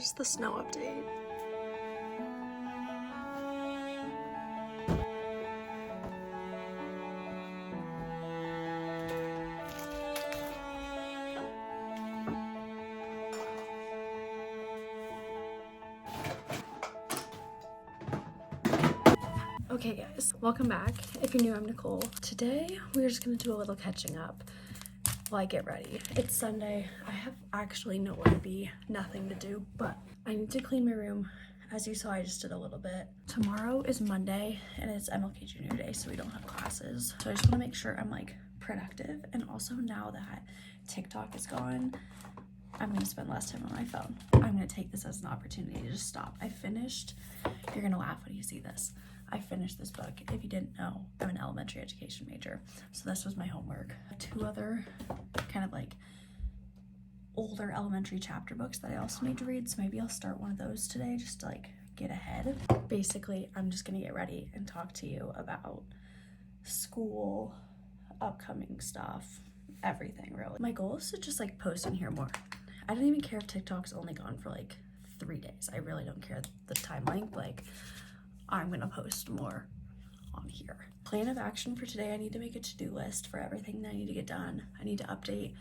Here's the snow update. Okay guys, welcome back. If you're new, I'm Nicole. Today, we're just gonna do a little catching up while I get ready. It's Sunday. I have actually nowhere to be, nothing to do, but I need to clean my room. As you saw, I just did a little bit. Tomorrow is Monday and it's MLK Junior Day, so we don't have classes. So I just wanna make sure I'm like productive. And also now that TikTok is gone, I'm gonna spend less time on my phone. I'm gonna take this as an opportunity to just stop. I finished, you're gonna laugh when you see this. I finished this book. If you didn't know, I'm an elementary education major. So this was my homework. 2 other kind of like older elementary chapter books that I also need to read. So maybe I'll start one of those today just to like get ahead. Basically, I'm just gonna get ready and talk to you about school, upcoming stuff, everything really. My goal is to just like post in here more. I don't even care if TikTok's only gone for like 3 days. I really don't care the time length. Like, I'm gonna post more on here. Plan of action for today, I need to make a to-do list for everything that I need to get done. I need to update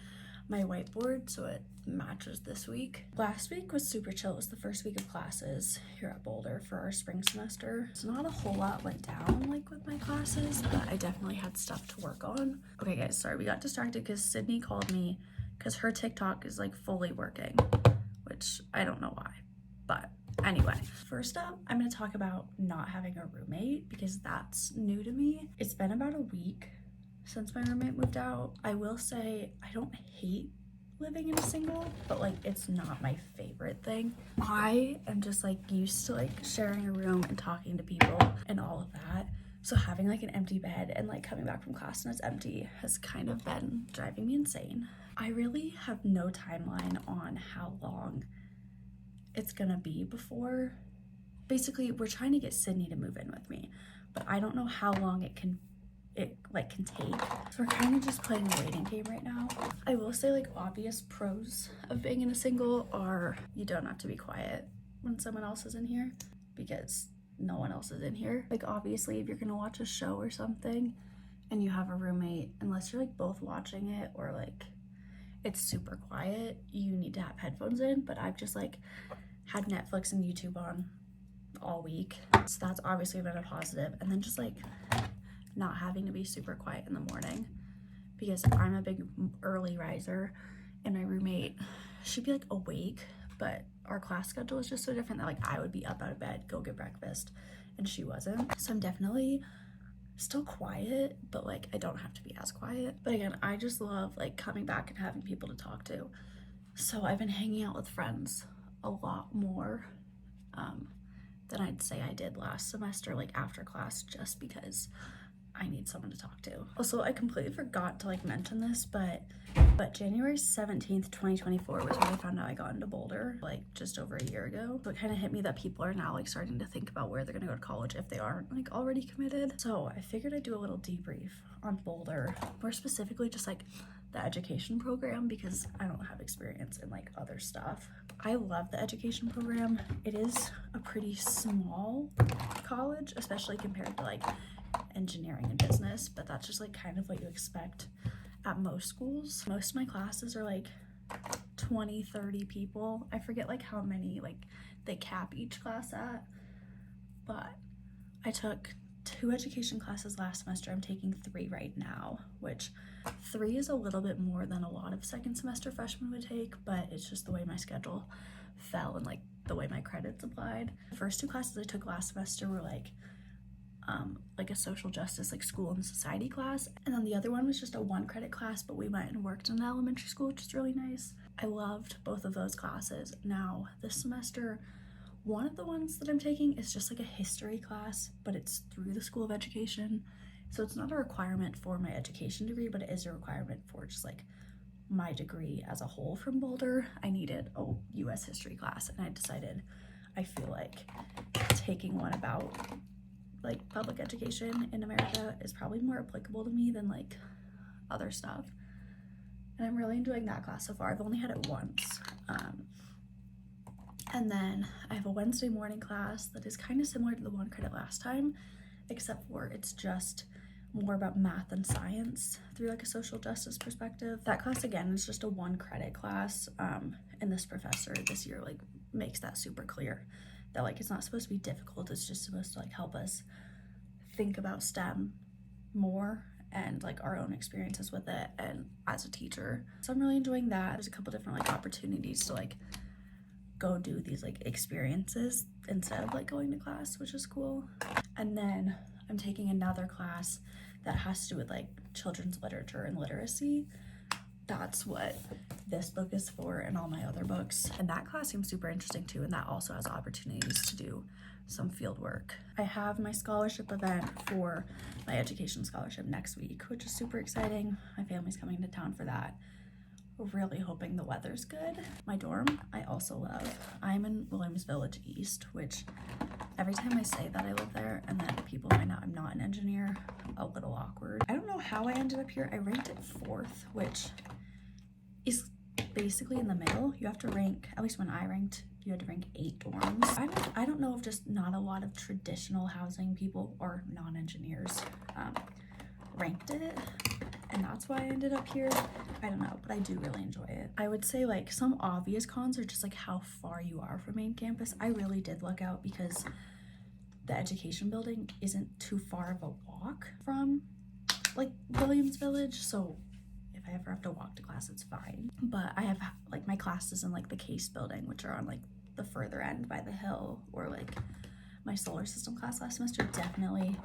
my whiteboard so it matches this week. Last week was super chill. It was the first week of classes here at Boulder for our spring semester. So not a whole lot went down like with my classes, but I definitely had stuff to work on. Okay guys, sorry, we got distracted because Sydney called me because her TikTok is like fully working, which I don't know why, but anyway, first up, I'm gonna talk about not having a roommate because that's new to me. It's been about a week since my roommate moved out. I will say I don't hate living in a single, but like it's not my favorite thing. I am just like used to like sharing a room and talking to people and all of that. So having like an empty bed and like coming back from class and it's empty has kind of been driving me insane. I really have no timeline on how long it's gonna be before. Basically, we're trying to get Sydney to move in with me, but I don't know how long it can take. So we're kind of just playing a waiting game right now. I will say like obvious pros of being in a single are you don't have to be quiet when someone else is in here because no one else is in here. Like obviously if you're gonna watch a show or something and you have a roommate, unless you're like both watching it or like it's super quiet, you need to have headphones in, but I've just like had Netflix and YouTube on all week, so that's obviously been a positive. And then just like not having to be super quiet in the morning because I'm a big early riser and my roommate should be like awake, but our class schedule is just so different that like I would be up out of bed, go get breakfast, and she wasn't. So I'm definitely still quiet, but like I don't have to be as quiet. But again, I just love like coming back and having people to talk to. So I've been hanging out with friends a lot more than I'd say I did last semester, like after class, just because I need someone to talk to. Also, I completely forgot to like mention this, but January 17th, 2024 was when I found out I got into Boulder, like just over a year ago. So it kind of hit me that people are now like starting to think about where they're gonna go to college if they aren't like already committed. So I figured I'd do a little debrief on Boulder, more specifically just like the education program because I don't have experience in like other stuff. I love the education program. It is a pretty small college, especially compared to like engineering and business, but that's just like kind of what you expect at most schools. Most of my classes are like 20-30 people. I forget like how many like they cap each class at, but I took 2 education classes last semester. I'm taking 3 right now, which 3 is a little bit more than a lot of second semester freshmen would take, but it's just the way my schedule fell and like the way my credits applied. The first 2 classes I took last semester were like a social justice, like school and society class. And then the other one was just a 1 credit class, but we went and worked in an elementary school, which is really nice. I loved both of those classes. Now this semester, one of the ones that I'm taking is just like a history class, but it's through the School of Education. So it's not a requirement for my education degree, but it is a requirement for just like my degree as a whole from Boulder. I needed a US history class and I decided I feel like taking one about like public education in America is probably more applicable to me than like other stuff. And I'm really enjoying that class so far. I've only had it once. And then I have a Wednesday morning class that is kind of similar to the 1 credit last time, except for it's just more about math and science through like a social justice perspective. That class again is just a 1 credit class, and this professor this year like makes that super clear that like it's not supposed to be difficult, it's just supposed to like help us think about STEM more and like our own experiences with it and as a teacher. So I'm really enjoying that. There's a couple different like opportunities to like go do these like experiences instead of like going to class, which is cool. And then I'm taking another class that has to do with like children's literature and literacy. That's what this book is for and all my other books. And that class seems super interesting too, and that also has opportunities to do some field work. I have my scholarship event for my education scholarship next week, which is super exciting. My family's coming to town for that. Really hoping the weather's good. My dorm, I also love. I'm in Williams Village East, which every time I say that I live there and then people find out I'm not an engineer, a little awkward. I don't know how I ended up here. I ranked it 4th, which is basically in the middle. You have to rank, at least when I ranked, you had to rank 8 dorms. I don't know if just not a lot of traditional housing people or non-engineers ranked it, and that's why I ended up here. I don't know, but I do really enjoy it. I would say like some obvious cons are just like how far you are from main campus. I really did look out because the education building isn't too far of a walk from like Williams Village, so if I ever have to walk to class, it's fine. But I have like my classes in like the case building, which are on like the further end by the hill, or like my solar system class last semester definitely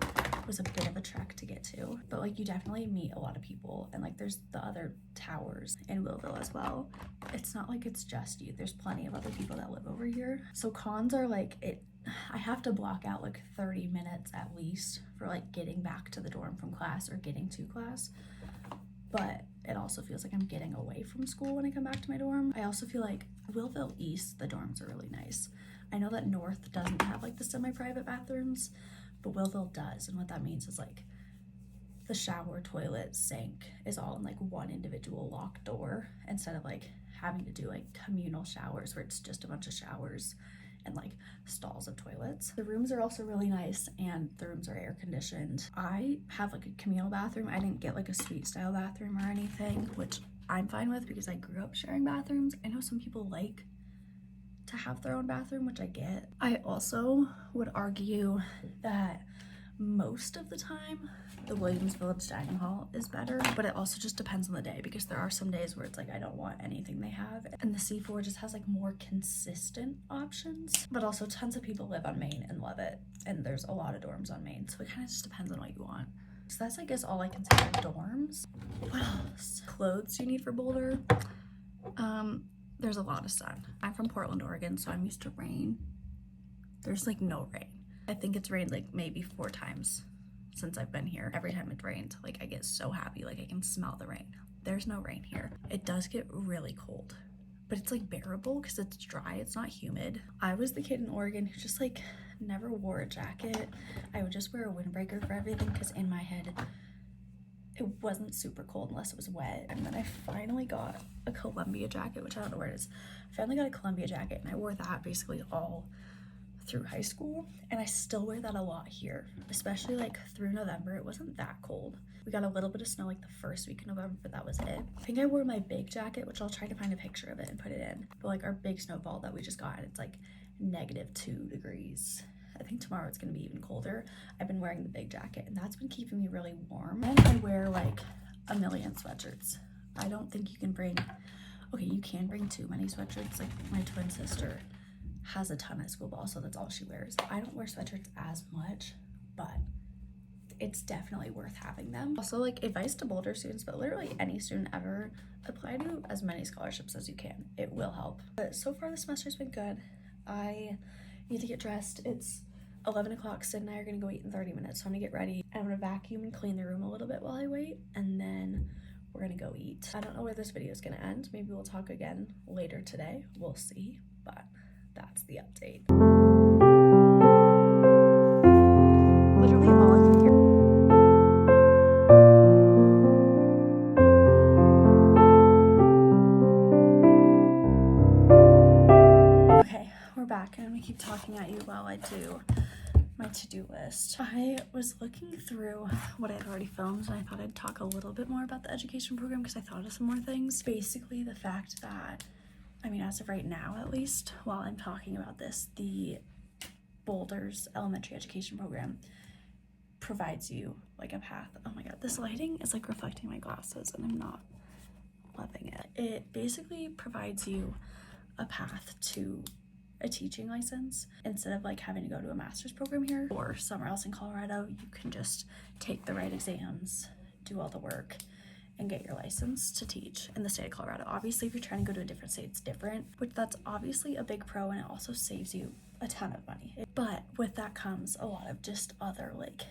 was a bit of a trek to get to. But like you definitely meet a lot of people, and like there's the other towers in Willville as well. It's not like it's just you. There's plenty of other people that live over here. So cons are like I have to block out like 30 minutes at least for like getting back to the dorm from class or getting to class. But it also feels like I'm getting away from school when I come back to my dorm. I also feel like Willville East, the dorms are really nice. I know that North doesn't have like the semi-private bathrooms, but Willville does. And what that means is like the shower, toilet, sink is all in like one individual locked door, instead of like having to do like communal showers where it's just a bunch of showers and like stalls of toilets. The rooms are also really nice, and the rooms are air conditioned. I have like a communal bathroom. I didn't get like a suite style bathroom or anything, which I'm fine with because I grew up sharing bathrooms. I know some people like to have their own bathroom, which I get. I also would argue that most of the time the Williams Village dining hall is better, but it also just depends on the day, because there are some days where it's like I don't want anything they have, and the C4 just has like more consistent options. But also tons of people live on Main and love it, and there's a lot of dorms on Main, so it kind of just depends on what you want. So that's I guess all I can say for dorms. What else? Clothes you need for Boulder. There's a lot of sun. I'm from Portland, Oregon, so I'm used to rain. There's like no rain. I think it's rained like maybe 4 times since I've been here. Every time it rains, like I get so happy, like I can smell the rain. There's no rain here. It does get really cold, but it's like bearable because it's dry, it's not humid. I was the kid in Oregon who just like never wore a jacket. I would just wear a windbreaker for everything because in my head it wasn't super cold unless it was wet. And then I finally got a Columbia jacket, which I don't know where it is. I finally got a Columbia jacket, and I wore that basically all through high school, and I still wear that a lot here, especially like through November. It wasn't that cold. We got a little bit of snow like the first week of November, but that was it. I think I wore my big jacket, which I'll try to find a picture of it and put it in, but like our big snowfall that we just got, it's like -2 degrees. I think tomorrow it's gonna be even colder. I've been wearing the big jacket, and that's been keeping me really warm. And I wear like a million sweatshirts. I don't think you can bring, okay, you can bring too many sweatshirts. Like my twin sister has a ton at school, but also that's all she wears. I don't wear sweatshirts as much, but it's definitely worth having them. Also, like, advice to Boulder students, but literally any student ever, apply to as many scholarships as you can. It will help. But so far the semester's been good. I need to get dressed. It's 11 o'clock. Sid and I are gonna go eat in 30 minutes, so I'm gonna get ready. I'm gonna vacuum and clean the room a little bit while I wait, and then we're gonna go eat. I don't know where this video is gonna end. Maybe we'll talk again later today. We'll see, but that's the update. Literally all I can hear. Okay, we're to-do list. I was looking through what I had already filmed, and I thought I'd talk a little bit more about the education program because I thought of some more things. Basically, the fact that, I mean, as of right now, at least, while I'm talking about this, the Boulder's elementary education program provides you like a path. Oh my god, this lighting is like reflecting my glasses and I'm not loving it. It basically provides you a path to a teaching license. Instead of like having to go to a master's program here or somewhere else in Colorado, you can just take the right exams, do all the work, and get your license to teach in the state of Colorado. Obviously, if you're trying to go to a different state, it's different, which that's obviously a big pro, and it also saves you a ton of money. But with that comes a lot of just other like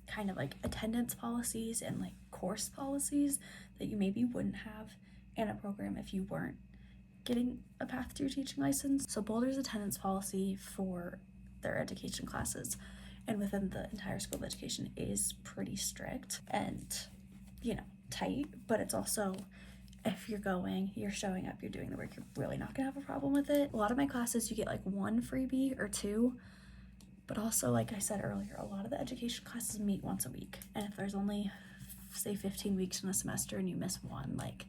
kind of like attendance policies and like course policies that you maybe wouldn't have in a program if you weren't getting a path to your teaching license. So Boulder's attendance policy for their education classes and within the entire school of education is pretty strict and, you know, tight, but it's also, if you're going, you're showing up, you're doing the work, you're really not gonna have a problem with it. A lot of my classes, you get like 1 freebie or 2, but also, like I said earlier, a lot of the education classes meet once a week, and if there's only, say, 15 weeks in a semester and you miss 1, like,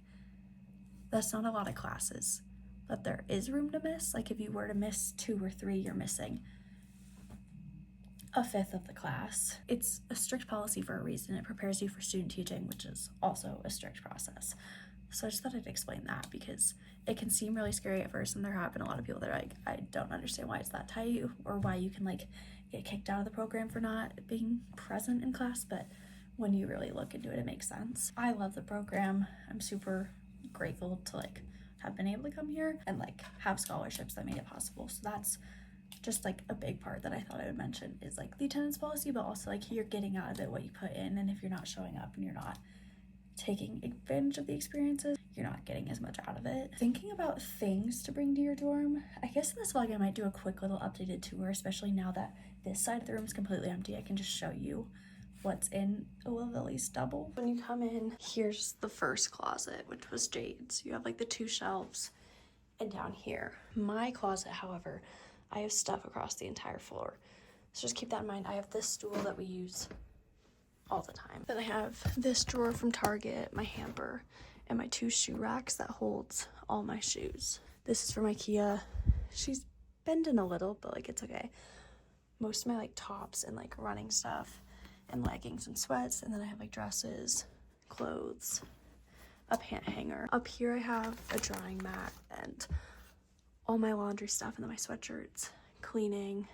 that's not a lot of classes, but there is room to miss. Like, if you were to miss 2 or 3, you're missing a fifth of the class. It's a strict policy for a reason. It prepares you for student teaching, which is also a strict process. So I just thought I'd explain that because it can seem really scary at first, and there have been a lot of people that are like, I don't understand why it's that tight or why you can like get kicked out of the program for not being present in class, but when you really look into it, it makes sense. I love the program. I'm super grateful to like have been able to come here and like have scholarships that made it possible. So that's just like a big part that I thought I would mention is like the attendance policy, but also like you're getting out of it what you put in, and if you're not showing up and you're not taking advantage of the experiences, you're not getting as much out of it. Thinking about things to bring to your dorm, I guess in this vlog I might do a quick little updated tour, especially now that this side of the room is completely empty. I can just show you what's in Willie's double. When you come in, here's the first closet, which was Jade's. You have like the 2 shelves, and down here, my closet, however, I have stuff across the entire floor. So just keep that in mind. I have this stool that we use all the time. Then I have this drawer from Target, my hamper, and my 2 shoe racks that holds all my shoes. This is from IKEA. She's bending a little, but like it's okay. Most of my like tops and like running stuff and leggings and sweats, and then I have like dresses, clothes, a pant hanger. Up here I have a drying mat and all my laundry stuff, and then my sweatshirts, cleaning,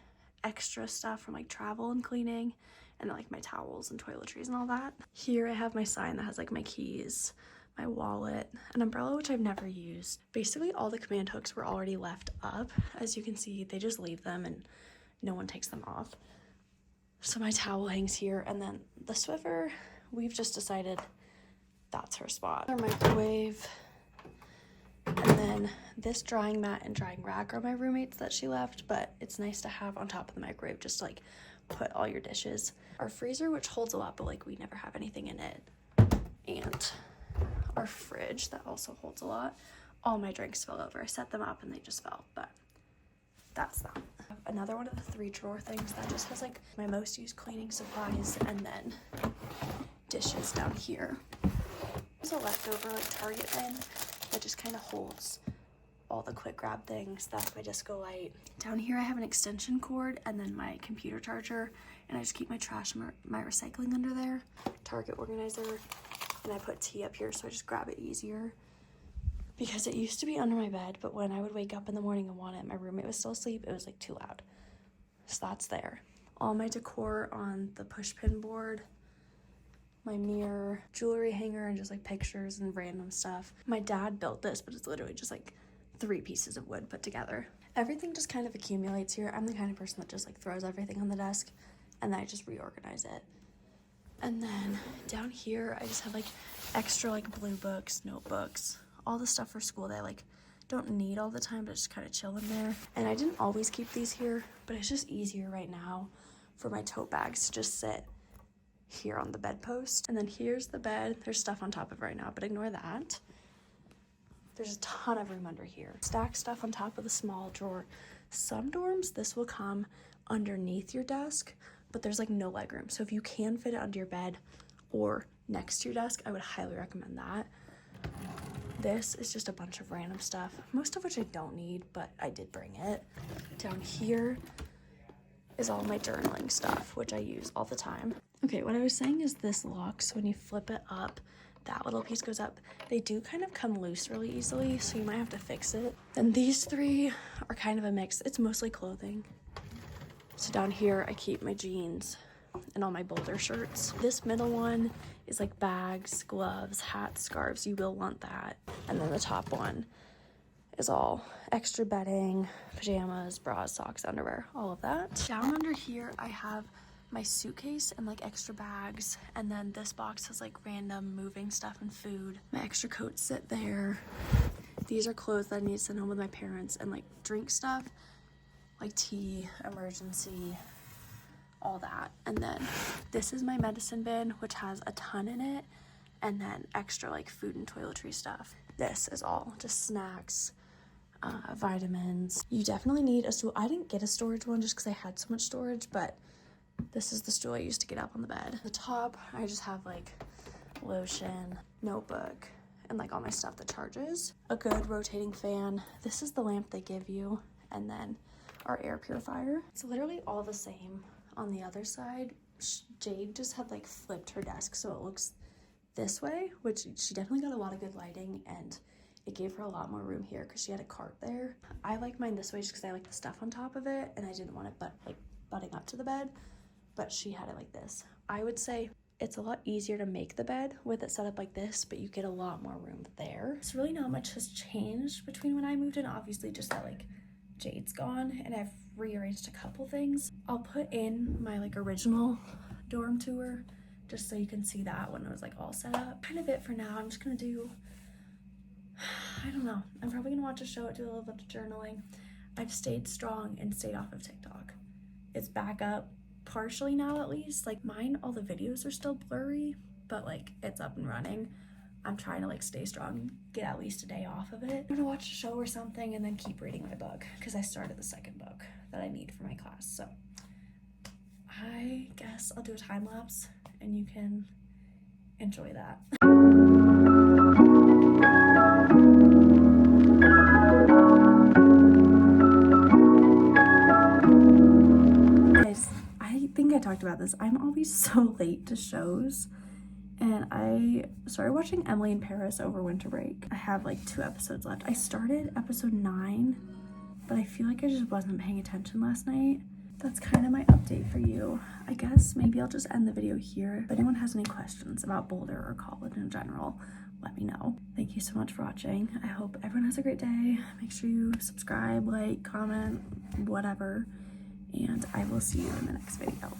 extra stuff from like travel and cleaning, and then like my towels and toiletries and all that. Here I have my sign that has like my keys, my wallet, an umbrella, which I've never used. Basically all the command hooks were already left up. As you can see, they just leave them and no one takes them off. So my towel hangs here, and then the Swiffer, we've just decided that's her spot. Our microwave, and then this drying mat and drying rack are my roommates that she left, but it's nice to have on top of the microwave just to like put all your dishes. Our freezer, which holds a lot, but like we never have anything in it. And our fridge that also holds a lot. All my drinks fell over. I set them up and they just fell, but that's that. Another one of the 3 drawer things that just has like my most used cleaning supplies, and then dishes down here. There's a leftover like Target bin that just kind of holds all the quick grab things. That's my disco light. Down here I have an extension cord and then my computer charger, and I just keep my trash and my recycling under there. Target organizer, and I put tea up here so I just grab it easier because it used to be under my bed, but when I would wake up in the morning and want it, my roommate was still asleep, it was like too loud. So that's there. All my decor on the push pin board, my mirror, jewelry hanger, and just like pictures and random stuff. My dad built this, but it's literally just like 3 pieces of wood put together. Everything just kind of accumulates here. I'm the kind of person that just like throws everything on the desk and then I just reorganize it. And then down here, I just have like extra like blue books, notebooks, all the stuff for school that I like don't need all the time, but just kind of chill in there. And I didn't always keep these here, but it's just easier right now for my tote bags to just sit here on the bedpost. And then here's the bed. There's stuff on top of it right now, but ignore that. There's a ton of room under here. Stack stuff on top of the small drawer. Some dorms, this will come underneath your desk, but there's like no leg room. So if you can fit it under your bed or next to your desk, I would highly recommend that. This is just a bunch of random stuff, most of which I don't need, but I did bring it. Down here is all my journaling stuff, which I use all the time. Okay, what I was saying is this locks. When you flip it up, that little piece goes up. They do kind of come loose really easily, so you might have to fix it. And these three are kind of a mix. It's mostly clothing. So down here, I keep my jeans and all my Boulder shirts. This middle one is like bags, gloves, hats, scarves. You will want that. And then the top one is all extra bedding, pajamas, bras, socks, underwear, all of that. Down under here, I have my suitcase and like extra bags, and then this box has like random moving stuff and food. My extra coats sit there. These are clothes that I need to send home with my parents, and like drink stuff like tea, emergency, all that. And then this is my medicine bin, which has a ton in it, and then extra like food and toiletry stuff. This is all just snacks, vitamins. You definitely need a stool. I didn't get a storage one just because I had so much storage, but this is the stool I used to get up on the bed. The top, I just have like lotion, notebook, and like all my stuff that charges. A good rotating fan. This is the lamp they give you. And then our air purifier. It's literally all the same on the other side. Jade just had like flipped her desk so it looks this way, which she definitely got a lot of good lighting, and it gave her a lot more room here because she had a cart there. I like mine this way just because I like the stuff on top of it, and I didn't want it butting up to the bed. But she had it like this. I would say it's a lot easier to make the bed with it set up like this, but you get a lot more room there. So really not much has changed between when I moved in, obviously just that like Jade's gone and I've rearranged a couple things. I'll put in my like original dorm tour just so you can see that when it was like all set up. Kind of it for now. I'm just gonna do, I don't know. I'm probably gonna watch a show, do a little bit of journaling. I've stayed strong and stayed off of TikTok. It's back up. Partially now at least. Like mine, all the videos are still blurry, but like it's up and running. I'm trying to like stay strong, get at least a day off of it. I'm gonna watch a show or something and then keep reading my book because I started the second book that I need for my class. So I guess I'll do a time lapse and you can enjoy that. I think I talked about this. I'm always so late to shows, and I started watching Emily in Paris over winter break. I have like 2 episodes left. I started episode 9, but I feel like I just wasn't paying attention last night. That's kind of my update for you. I guess maybe I'll just end the video here. If anyone has any questions about Boulder or college in general, let me know. Thank you so much for watching. I hope everyone has a great day. Make sure you subscribe, like, comment, whatever. And I will see you in the next video.